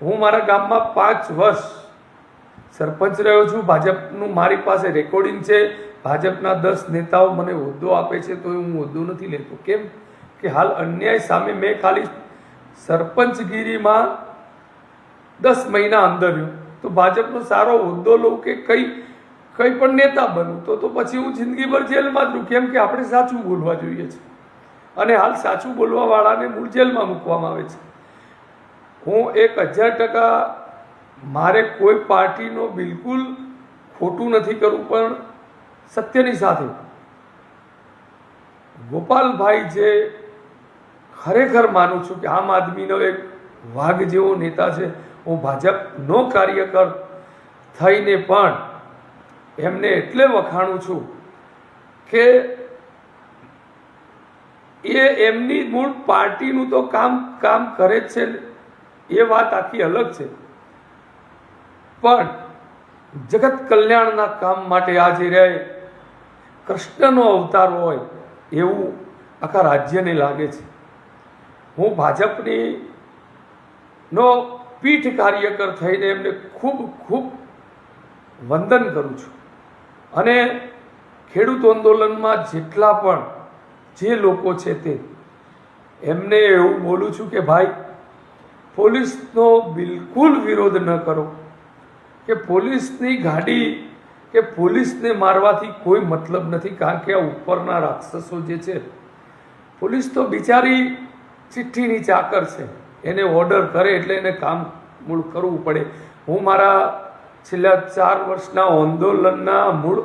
હું મારા ગામમાં 5 વર્ષ સરપંચ રહ્યો છું. ભાજપનું મારી પાસે રેકોર્ડિંગ છે. ભાજપના 10 નેતાઓ મને હોદ્દો આપે છે તો હું હોદ્દો નથી લેતો. કેમ કે હાલ અન્યાય સામે મેં ખાલી સરપંચગીરીમાં 10 મહિના અંદર રહ્યો, તો ભાજપનો સારો હોદ્દો લઉં કે કંઈ પણ નેતા બનું તો પછી હું જિંદગીભર જેલમાં જ રહું. કેમ કે આપણે સાચું બોલવા જોઈએ છે અને હાલ સાચું બોલવાવાળાને મૂળ જેલમાં મૂકવામાં આવે છે. હું 1000% મારે કોઈ પાર્ટીનો બિલકુલ ખોટું નથી કરવું, પણ સત્યની સાથે ગોપાલભાઈ જે ખરેખર માનું છું કે આમ આદમીનો એક વાઘ જેવો નેતા છે. હું ભાજપનો કાર્યકર થઈને પણ એમને એટલે વખાણું છું કે એમની મૂળ પાર્ટીનું તો કામ કરે જ છે, એ વાત આખી અલગ છે, પણ જગત કલ્યાણના કામ માટે આજે રહે કૃષ્ણનો અવતાર હોય એવું આખા રાજ્યને લાગે છે. હું ભાજપની પીઠ કાર્યકર થઈને એમને ખૂબ ખૂબ વંદન કરું છું અને ખેડૂત આંદોલનમાં જેટલા પણ જે લોકો છે તે એમને એવું બોલું છું કે ભાઈ પોલીસનો બિલકુલ વિરોધ ન કરો, કે પોલીસની ગાડી કે પોલીસને મારવાથી કોઈ મતલબ નથી. કારણ કે આ ઉપરના રાક્ષસો જે છે, પોલીસ તો બિચારી ચિઠ્ઠીની ચાકર છે, એને ઓર્ડર કરે એટલે એને કામ મૂળ કરવું પડે. હું મારા છેલ્લા 4 વર્ષના આંદોલનના મૂળ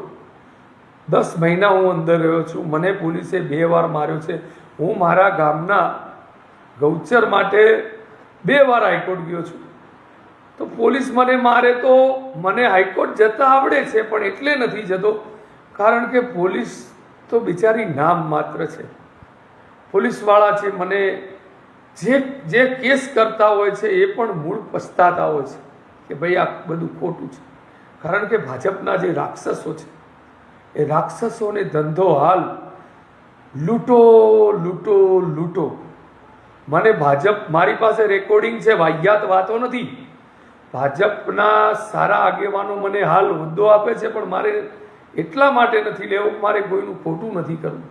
10 મહિના હું અંદર રહ્યો છું. મને પોલીસે 2 વાર માર્યો છે. હું મારા ગામના ગૌચર માટે 2 વાર હાઈકોર્ટ ગયો છું. તો પોલીસ મને મારે તો મને હાઈકોર્ટ જતા આવડે છે, પણ એટલે નથી જતો કારણ કે પોલીસ તો બિચારી નામ માત્ર છે. પોલીસવાળા છે મને જે કેસ કરતા હોય છે એ પણ મૂળ પછતાતા હોય છે કે ભાઈ આ બધું ખોટું છે. કારણ કે ભાજપના જે રાક્ષસો છે એ રાક્ષસોને ધંધો હાલ લૂંટો લૂંટો લૂંટો. મને ભાજપ, મારી પાસે રેકોર્ડિંગ છે, વાહિયાત વાતો નથી. ભાજપના સારા આગેવાનો મને હાલ હોદ્દો આપે છે, પણ મારે એટલા માટે નથી લેવો, મારે કોઈનું ખોટું નથી કરવું.